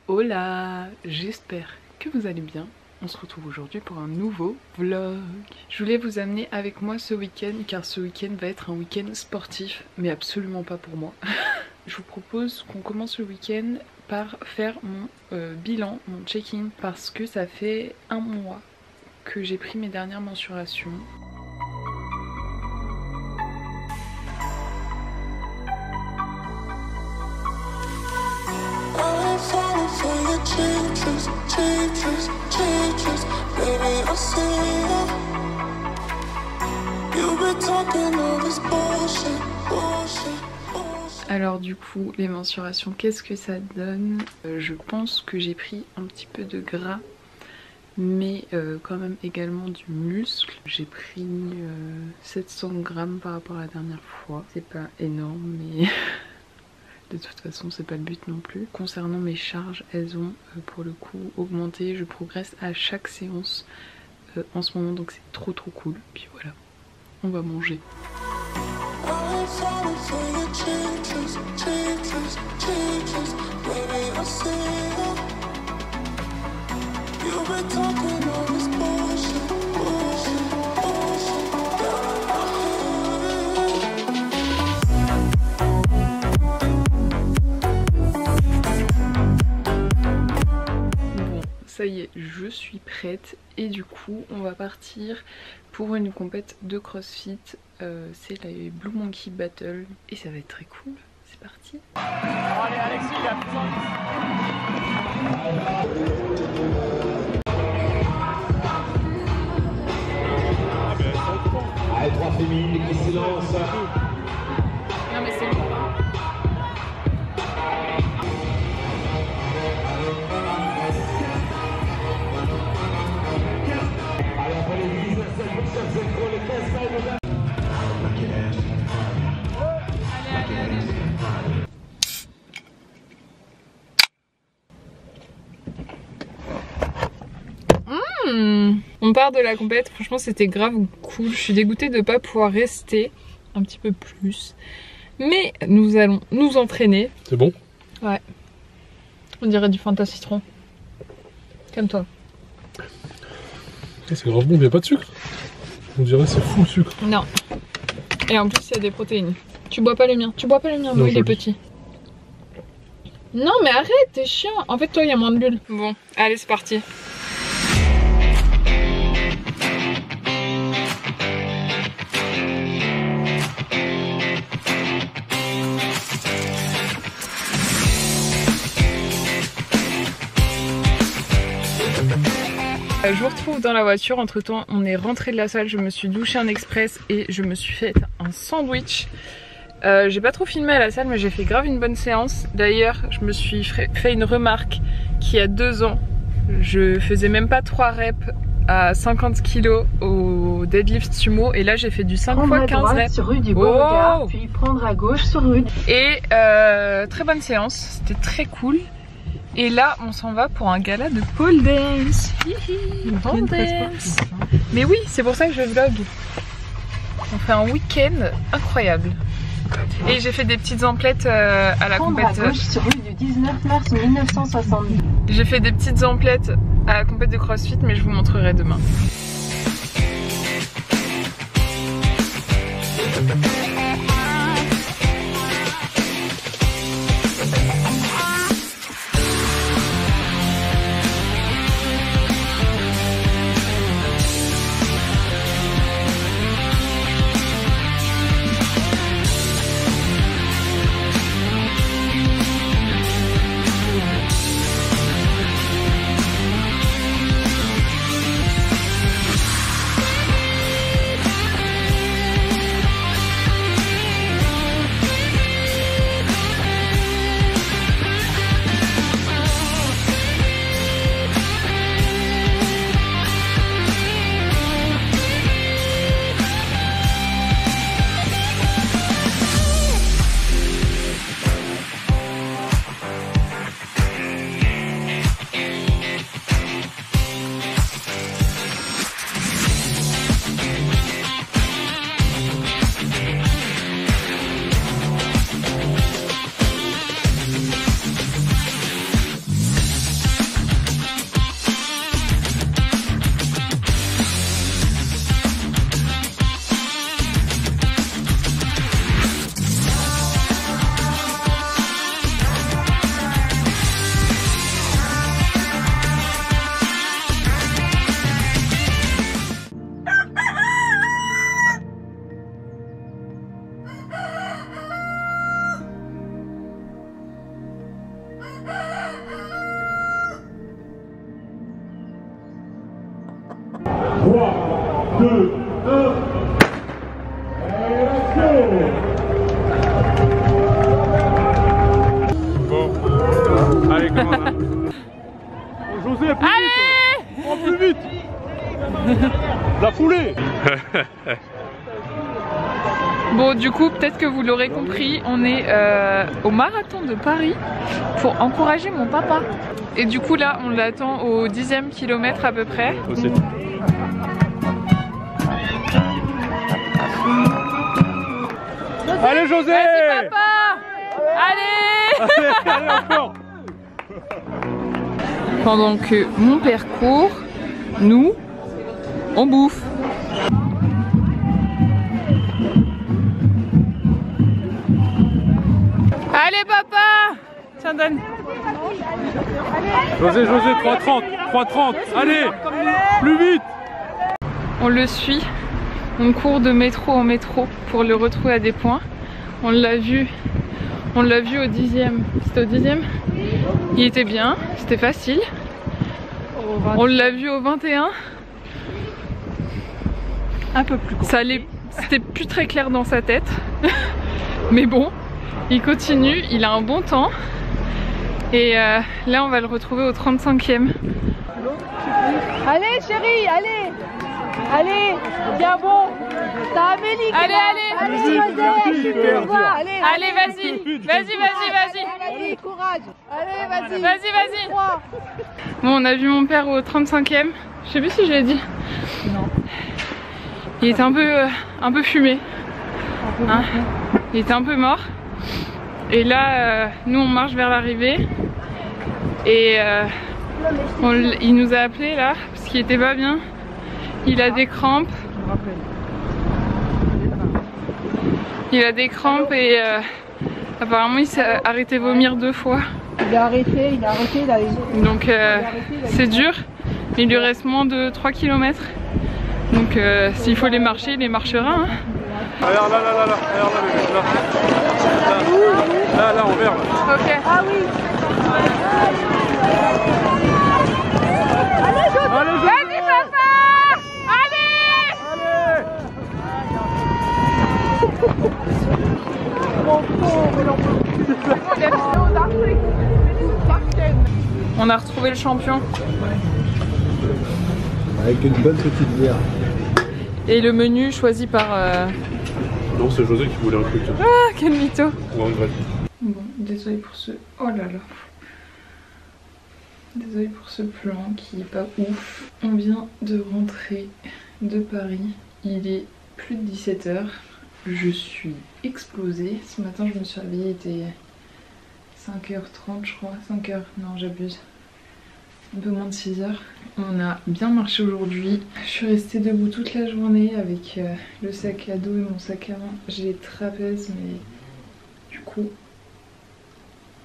Hola, j'espère que vous allez bien. On se retrouve aujourd'hui pour un nouveau vlog. Je voulais vous amener avec moi ce week-end car ce week-end va être un week-end sportif, mais absolument pas pour moi. Je vous propose qu'on commence le week-end par faire mon bilan, mon check-in, parce que ça fait un mois que j'ai pris mes dernières mensurations. Alors du coup, les mensurations, qu'est-ce que ça donne? Je pense que j'ai pris un petit peu de gras, mais quand même également du muscle. J'ai pris 700 grammes par rapport à la dernière fois. C'est pas énorme, mais de toute façon c'est pas le but non plus. Concernant mes charges, elles ont pour le coup augmenté. Je progresse à chaque séance en ce moment, donc c'est trop cool. Puis voilà, on va manger. Ça y est, je suis prête et du coup on va partir pour une compète de CrossFit. C'est la Blue Monkey Battle et ça va être très cool. C'est parti. Allez Alexis, il a besoin. Allez, 3 féminines qui se lancent. Non mais c'est bon. On part de la compète, franchement c'était grave cool. Je suis dégoûtée de ne pas pouvoir rester un petit peu plus. Mais nous allons nous entraîner. C'est bon? Ouais. On dirait du Fanta citron. Comme toi. C'est grave bon, il n'y a pas de sucre. On dirait c'est full sucre. Non. Et en plus il y a des protéines. Tu bois pas le mien. Tu bois pas le mien, moi il est petit. Non mais arrête, t'es chiant. En fait toi il y a moins de bulles. Bon, allez c'est parti. Je vous retrouve dans la voiture. Entre temps on est rentré de la salle, je me suis douché en express et je me suis fait un sandwich. J'ai pas trop filmé à la salle mais j'ai fait grave une bonne séance. D'ailleurs je me suis fait une remarque qu'il y a 2 ans je faisais même pas 3 reps à 50 kg au deadlift sumo et là j'ai fait du 5 x 15 reps sur rue du Beauregard, puis prendre à gauche sur rue. Et très bonne séance, c'était très cool. Et là on s'en va pour un gala de pole dance. Pole dance. Mais oui, c'est pour ça que je vlog. On fait un week-end incroyable. Et j'ai fait des petites emplettes à la compète. Prendre à gauche sur rue du 19 mars 1970. J'ai fait des petites emplettes à la compète de CrossFit, mais je vous montrerai demain. 3, 2, 1. Et let's go! Bon, allez, commande. Oh, José, plus vite! Oh, plus vite! La foulée! Bon, du coup, peut-être que vous l'aurez compris, on est au marathon de Paris pour encourager mon papa. Et du coup, là, on l'attend au 10e kilomètre à peu près. Aussi. Allez, José! Vas-y, papa! Allez! Allez, encore! Pendant que mon père court, nous, on bouffe. Allez, papa! Tiens, donne. José, 3,30, 3,30, allez! Plus vite! On le suit, on court de métro en métro pour le retrouver à des points. On l'a vu au 10e. C'était au 10e? Il était bien, c'était facile. On l'a vu au 21. Un peu plus court. C'était plus très clair dans sa tête. Mais bon, il continue, il a un bon temps. Et là, on va le retrouver au 35e. Allez chérie, allez. Allez, tiens bon. T'as Amélie qui Allez, va. allez. Allez, je te vois. Allez, Allez, vas-y. Allez, courage. Allez, vas-y. Vas-y. Bon, on a vu mon père au 35e. Je sais plus si je l'ai dit. Non. Il était un peu fumé. Hein, il était un peu mort. Et là, nous on marche vers l'arrivée. Et il nous a appelé là, parce qu'il était pas bien. Il a des crampes. Il a des crampes et apparemment il s'est arrêté de vomir 2 fois. Il a arrêté. Donc c'est dur. Il lui reste moins de 3 km. Donc s'il faut les marcher, il les marchera. Hein. Regarde là, regarde là, là, en vert. Là. Ok. Ah oui. Allez, José! Vas-y papa! Allez! On a retrouvé le champion. Avec une bonne petite bière. Et le menu choisi par... Non, c'est José qui voulait un truc. Ah, quel mytho! Ou en grec. Bon, désolé pour ce... Oh là là. Désolé pour ce plan qui est pas ouf. On vient de rentrer de Paris. Il est plus de 17 h. Je suis explosée. Ce matin, je me suis réveillée, il était 5h30 je crois. 5h, non j'abuse. Un peu moins de 6 h. On a bien marché aujourd'hui. Je suis restée debout toute la journée avec le sac à dos et mon sac à main. J'ai les trapèzes mais du coup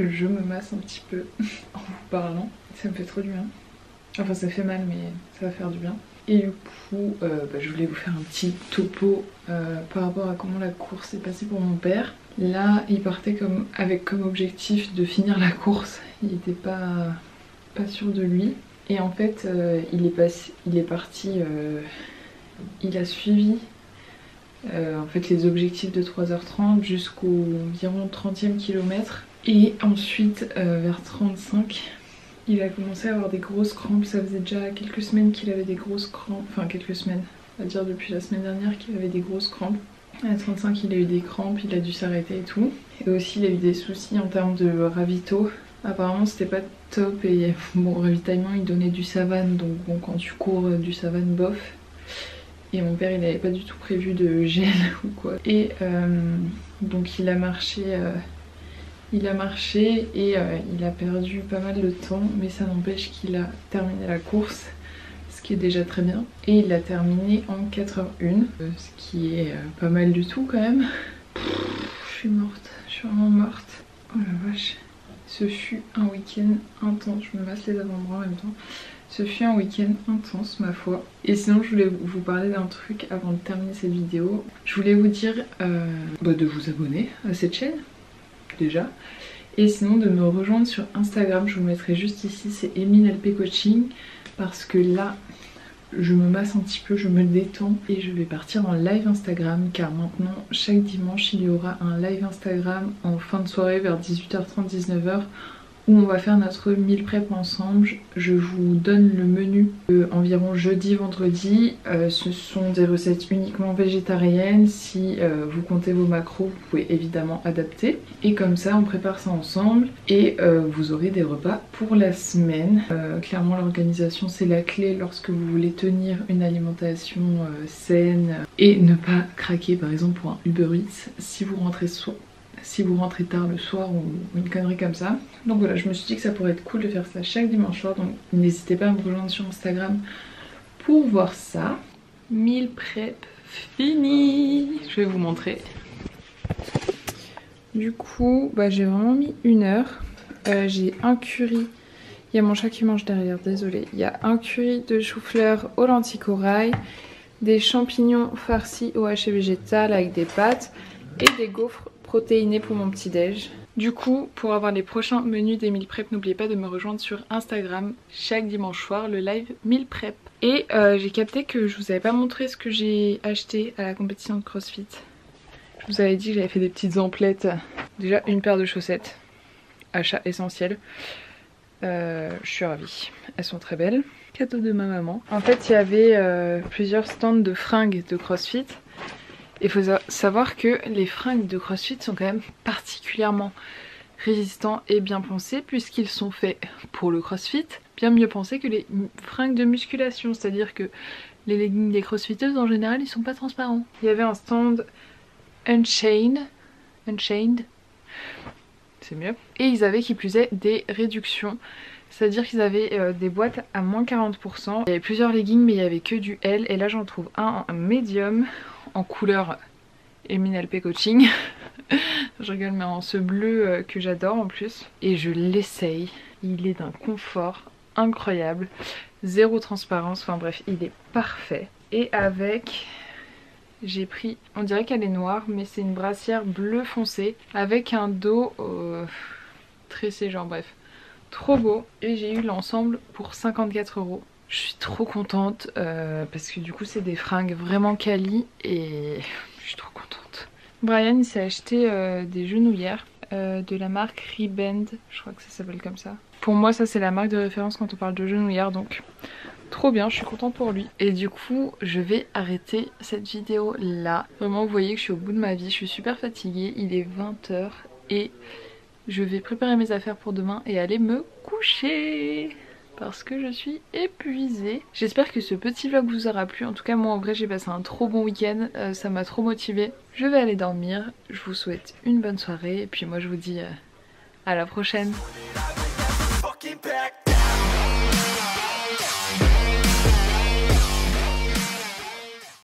je me masse un petit peu en vous parlant. Ça me fait trop du bien. Enfin ça fait mal mais ça va faire du bien. Et du coup je voulais vous faire un petit topo par rapport à comment la course est passée pour mon père. Là il partait avec comme objectif de finir la course. Il n'était pas sûr de lui. Et en fait il est parti, il a suivi en fait les objectifs de 3h30 jusqu'au environ 30e kilomètre. Et ensuite vers 35 il a commencé à avoir des grosses crampes. Ça faisait déjà quelques semaines qu'il avait des grosses crampes. Enfin quelques semaines, on va dire depuis la semaine dernière qu'il avait des grosses crampes. À 35 il a eu des crampes, il a dû s'arrêter et tout. Et aussi il a eu des soucis en termes de ravito. Apparemment c'était pas top et bon ravitaillement il donnait du savane. Donc bon quand tu cours du savane bof. Et mon père il avait pas du tout prévu de gel ou quoi. Et donc il a marché et il a perdu pas mal de temps, mais ça n'empêche qu'il a terminé la course, ce qui est déjà très bien. Et il l'a terminé en 4h01, ce qui est pas mal du tout quand même. Je suis morte, je suis vraiment morte. Oh la vache. Ce fut un week-end intense, je me masse les avant-bras en même temps. Ce fut un week-end intense ma foi. Et sinon je voulais vous parler d'un truc avant de terminer cette vidéo. Je voulais vous dire de vous abonner à cette chaîne déjà, et sinon de me rejoindre sur Instagram. Je vous mettrai juste ici, c'est EmineLP Coaching, parce que là je me masse un petit peu, je me détends et je vais partir en live Instagram car maintenant chaque dimanche il y aura un live Instagram en fin de soirée vers 18h30 19h où on va faire notre meal prep ensemble. Je vous donne le menu environ jeudi vendredi. Ce sont des recettes uniquement végétariennes. Si vous comptez vos macros, vous pouvez évidemment adapter. Et comme ça on prépare ça ensemble et vous aurez des repas pour la semaine. Clairement l'organisation c'est la clé lorsque vous voulez tenir une alimentation saine et ne pas craquer par exemple pour un Uber Eats si vous rentrez tard le soir ou une connerie comme ça. Donc voilà, je me suis dit que ça pourrait être cool de faire ça chaque dimanche soir, donc n'hésitez pas à me rejoindre sur Instagram pour voir ça. Meal prep fini. Je vais vous montrer. Du coup, j'ai vraiment mis 1 heure. J'ai un curry. Il y a mon chat qui mange derrière, désolé. Il y a un curry de chou-fleur aux lentilles corail, des champignons farcis au haché végétal avec des pâtes et des gaufres protéinés pour mon petit déj. Du coup, pour avoir les prochains menus des meal prep, n'oubliez pas de me rejoindre sur Instagram chaque dimanche soir, le live meal prep. Et j'ai capté que je vous avais pas montré ce que j'ai acheté à la compétition de CrossFit. Je vous avais dit que j'avais fait des petites emplettes. Déjà une paire de chaussettes, achat essentiel. Je suis ravie, elles sont très belles. Cadeau de ma maman. En fait il y avait plusieurs stands de fringues de CrossFit. Il faut savoir que les fringues de CrossFit sont quand même particulièrement résistants et bien pensés puisqu'ils sont faits pour le CrossFit, bien mieux pensés que les fringues de musculation, c'est-à-dire que les leggings des crossfiteuses en général ils sont pas transparents. Il y avait un stand Unchained, c'est mieux, et ils avaient qui plus est des réductions. C'est-à-dire qu'ils avaient des boîtes à moins 40%. Il y avait plusieurs leggings mais il n'y avait que du L et là j'en trouve un en médium en couleur MNLP Coaching. Je rigole mais en ce bleu que j'adore en plus. Et je l'essaye. Il est d'un confort incroyable. Zéro transparence. Enfin bref, il est parfait. Et avec... j'ai pris... on dirait qu'elle est noire mais c'est une brassière bleu foncé avec un dos tressé genre bref. Trop beau. Et j'ai eu l'ensemble pour 54 €. Je suis trop contente parce que du coup c'est des fringues vraiment quali et je suis trop contente. Brian il s'est acheté des genouillères de la marque Rebend, je crois que ça s'appelle comme ça. Pour moi ça c'est la marque de référence quand on parle de genouillères, donc trop bien, je suis contente pour lui. Et du coup je vais arrêter cette vidéo là. Vraiment vous voyez que je suis au bout de ma vie, je suis super fatiguée, il est 20 h et je vais préparer mes affaires pour demain et aller me coucher parce que je suis épuisée. J'espère que ce petit vlog vous aura plu. En tout cas moi en vrai j'ai passé un trop bon week-end, ça m'a trop motivée. Je vais aller dormir, je vous souhaite une bonne soirée et puis moi je vous dis à la prochaine.